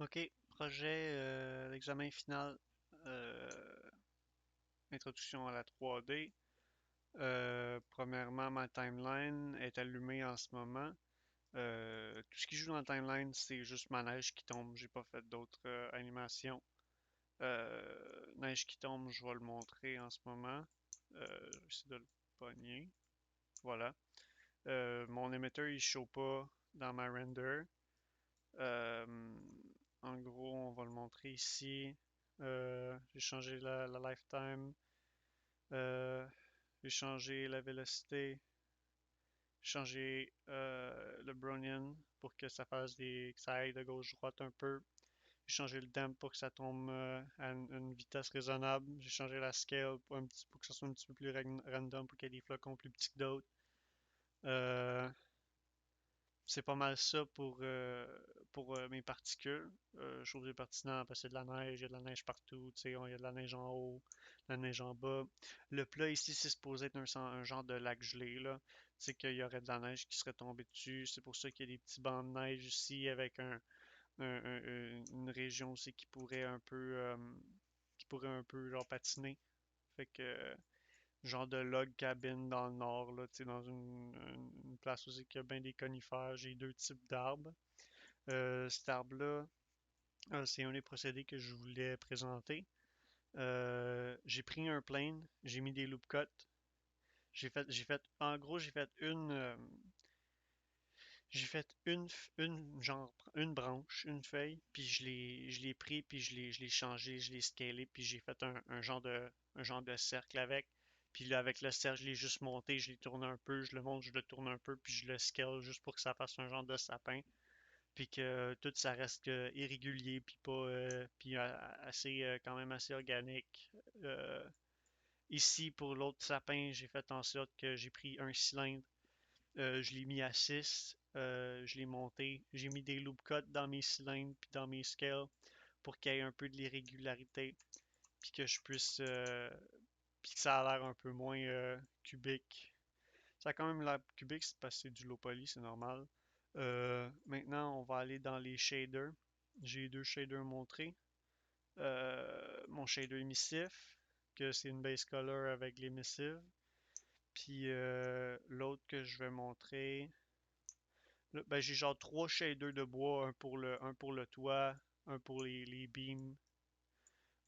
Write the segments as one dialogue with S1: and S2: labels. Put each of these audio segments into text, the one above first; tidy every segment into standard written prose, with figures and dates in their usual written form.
S1: OK, projet, l'examen final, euh, introduction à la 3D. Premièrement, ma timeline est allumée en ce moment. Tout ce qui joue dans la timeline, c'est juste ma neige qui tombe. J'ai pas fait d'autres animations. Neige qui tombe, je vais le montrer en ce moment. Je vais essayer de le pogner. Voilà. Mon émetteur, il show pas dans ma render. Euh, En gros, on va le montrer ici. J'ai changé la lifetime. Euh, j'ai changé la vélocité. J'ai changé le Brownian pour que ça fasse que ça aille de gauche-droite un peu. J'ai changé le damp pour que ça tombe à une vitesse raisonnable. J'ai changé la scale pour que ça soit un petit peu plus random, pour qu'il y ait des flocons plus petits que d'autres. Euh, C'est pas mal ça pour mes particules. Je trouve que c'est pertinent parce qu'il y a de la neige, il y a de la neige partout, tu sais, il y a de la neige en haut, de la neige en bas. Le plat ici, c'est supposé être un genre de lac gelé, là. Tu sais qu'il y aurait de la neige qui serait tombée dessus. C'est pour ça qu'il y a des petits bancs de neige ici avec une région aussi qui pourrait un peu genre patiner. Fait que genre de log cabin dans le nord, là, tu sais, dans une place où il y a bien des conifères. J'ai deux types d'arbres. Cet arbre-là, c'est un des procédés que je voulais présenter. J'ai pris un plane, j'ai mis des loop cuts. En gros, j'ai fait une branche, une feuille, puis je l'ai pris, puis je l'ai changé, je l'ai scalé, puis j'ai fait un genre de cercle avec. Puis là, avec le cercle, je l'ai juste monté, je l'ai tourné un peu, je le monte, je le tourne un peu, puis je le scale juste pour que ça fasse un genre de sapin. Puis que tout ça reste irrégulier, puis pas, puis assez, quand même assez organique. Euh, Ici, pour l'autre sapin, j'ai fait en sorte que j'ai pris un cylindre, je l'ai mis à 6, je l'ai monté. J'ai mis des loop cuts dans mes cylindres puis dans mes scales pour qu'il y ait un peu de l'irrégularité, puis que je puisse, puis que ça a l'air un peu moins cubique. Ça a quand même l'air cubique, c'est parce que c'est du low poly, c'est normal. Maintenant, on va aller dans les shaders. J'ai deux shaders montrés. Mon shader émissif, que c'est une base color avec l'émissive. Puis l'autre que je vais montrer, là, ben, j'ai genre trois shaders de bois, un pour le toit, un pour les beams,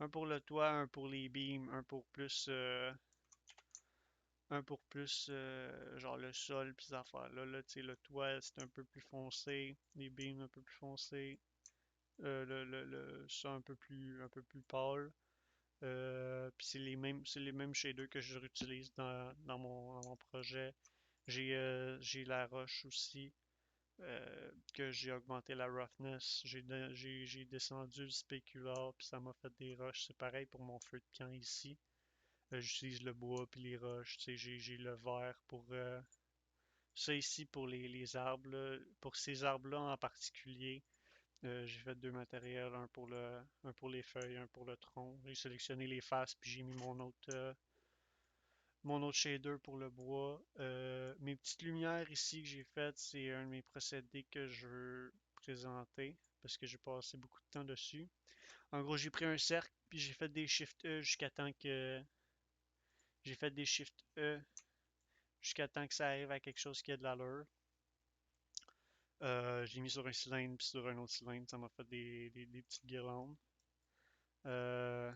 S1: un pour le toit, un pour les beams, un pour plus genre le sol puis ces affaires-là. Là, tu sais, le toit c'est un peu plus foncé, les beams un peu plus foncés, ça un peu plus pâle. Puis c'est les mêmes shaders que je réutilise dans mon projet. J'ai la roche aussi, que j'ai augmenté la roughness. J'ai descendu le spécular, puis ça m'a fait des roches. C'est pareil pour mon feu de camp ici. J'utilise le bois puis les roches. Tu sais, j'ai le verre pour ça ici pour les arbres, là. Pour ces arbres-là en particulier, j'ai fait deux matériels, un pour les feuilles, un pour le tronc. J'ai sélectionné les faces, puis j'ai mis mon autre shader pour le bois. Mes petites lumières ici que j'ai faites, c'est un de mes procédés que je veux présenter parce que j'ai passé beaucoup de temps dessus. En gros, j'ai pris un cercle, puis j'ai fait des Shift E jusqu'à temps que j'ai fait des Shift E jusqu'à temps que ça arrive à quelque chose qui a de l'allure. J'ai mis sur un cylindre puis sur un autre cylindre, ça m'a fait des petites guirlandes. Euh,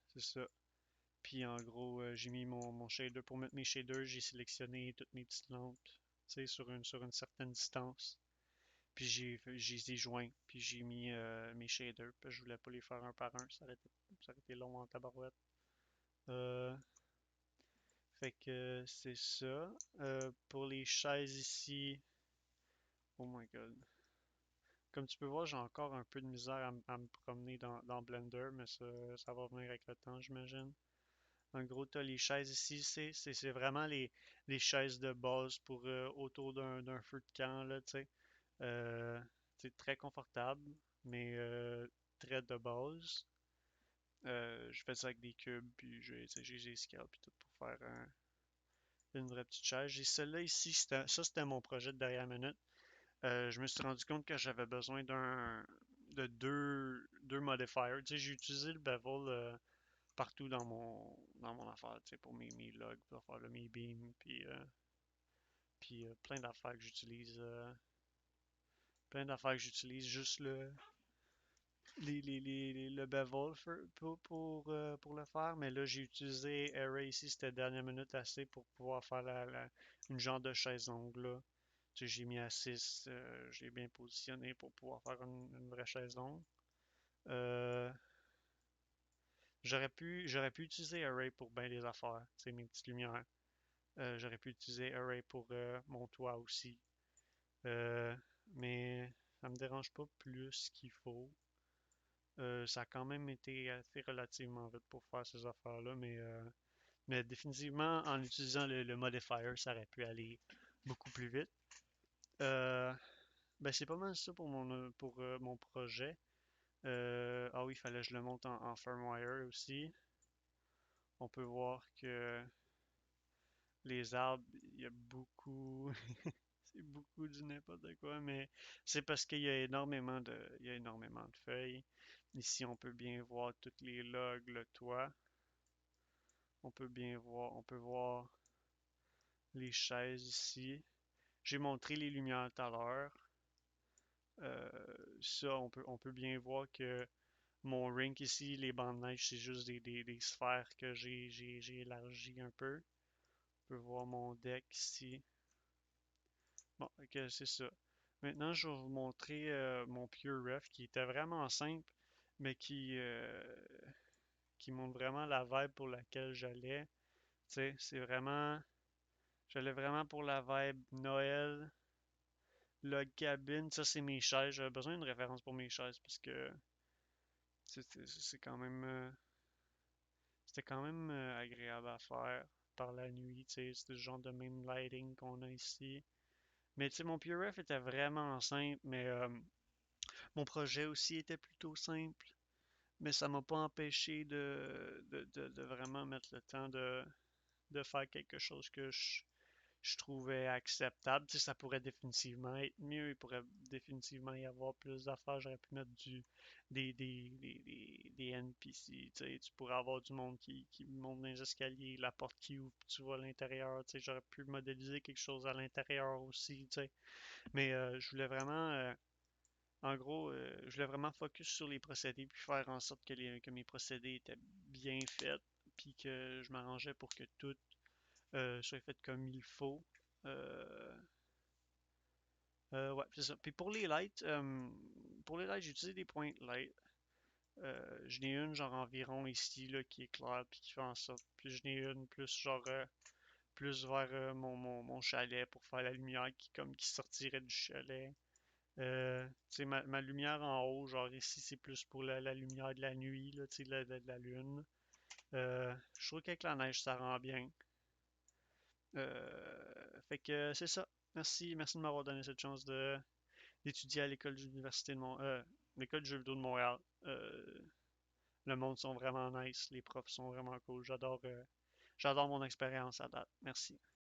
S1: c'est ça. Puis en gros, j'ai mis mon shader. Pour mettre mes shaders, j'ai sélectionné toutes mes petites lampes, tu sais, sur une certaine distance. Puis j'ai les ai joints, puis j'ai mis mes shaders. Puis je voulais pas les faire un par un, ça aurait été long en tabarouette. Euh, Fait que c'est ça. Pour les chaises ici, oh my god. Comme tu peux voir, j'ai encore un peu de misère à me promener dans Blender, mais ça va venir avec le temps, j'imagine. En gros, tu as les chaises ici, c'est vraiment les chaises de base pour autour d'un feu de camp, là, tu sais. Euh, c'est très confortable, mais très de base. Je fais ça avec des cubes, puis j'ai des scales, puis tout pour faire une vraie petite chaise. J'ai celle-là ici, c'était mon projet de dernière minute. Je me suis rendu compte que j'avais besoin de deux modifier. Tu sais, j'ai utilisé le bevel partout dans mon affaire, tu sais, pour mes logs, pour faire mes beams, puis plein d'affaires que j'utilise. Plein d'affaires que j'utilise juste le bevel pour le faire, mais là j'ai utilisé Array ici, c'était dernière minute assez pour pouvoir faire une genre de chaise longue là. Tu sais, j'ai mis à 6, j'ai bien positionné pour pouvoir faire une vraie chaise longue. Euh, j'aurais pu utiliser Array pour bien des affaires, tu sais, mes petites lumières. J'aurais pu utiliser Array pour mon toit aussi. Euh, mais ça me dérange pas plus qu'il faut. Ça a quand même été assez relativement vite pour faire ces affaires-là, mais définitivement, en utilisant le modifier, ça aurait pu aller beaucoup plus vite. Euh, ben, c'est pas mal ça pour mon projet. Ah oui, il fallait que je le monte en firmware aussi. On peut voir que les arbres, il y a beaucoup, c'est beaucoup du n'importe quoi, mais c'est parce il y a énormément de feuilles. Ici, on peut bien voir toutes les logs, le toit. On peut voir les chaises ici. J'ai montré les lumières tout à l'heure. Euh, Ça, on peut bien voir que mon rink ici, les bancs de neige, c'est juste des sphères que j'ai élargi un peu. On peut voir mon deck ici. Bon, ok, c'est ça. Maintenant, je vais vous montrer mon Pure Ref qui était vraiment simple, mais qui montre vraiment la vibe pour laquelle j'allais. Tu sais, j'allais vraiment pour la vibe Noël, log cabin. Ça, c'est mes chaises. J'avais besoin d'une référence pour mes chaises parce que c'est quand même, c'était quand même agréable à faire par la nuit. Tu sais, c'est le genre de même lighting qu'on a ici. Mais tu sais, mon Pure Ref était vraiment simple, mais mon projet aussi était plutôt simple. Mais ça m'a pas empêché de vraiment mettre le temps de faire quelque chose que je trouvais acceptable. Tu sais, ça pourrait définitivement être mieux. Il pourrait définitivement y avoir plus d'affaires. J'aurais pu mettre des NPC. Tu sais, tu pourrais avoir du monde qui monte dans les escaliers, la porte qui ouvre, puis tu vois à l'intérieur. Tu sais, j'aurais pu modéliser quelque chose à l'intérieur aussi. Tu sais. Mais je voulais vraiment, en gros, je voulais vraiment focus sur les procédés, puis faire en sorte que mes procédés étaient bien faits, puis que je m'arrangeais pour que tout soit fait comme il faut. Euh, ouais, c'est ça. Puis pour les lights, j'ai utilisé des pointes light. J'en ai une genre environ ici là, qui est claire puis qui fait en sorte. Puis j'en ai une plus genre plus vers mon chalet pour faire la lumière qui sortirait du chalet. Tu sais, ma lumière en haut, genre ici, c'est plus pour la lumière de la nuit, là, tu sais, de la lune. Je trouve qu'avec la neige, ça rend bien. Fait que c'est ça. Merci de m'avoir donné cette chance d'étudier à l'école de l'université l'école du jeu vidéo de Montréal. Le monde sont vraiment nice, les profs sont vraiment cool. J'adore mon expérience à date. Merci.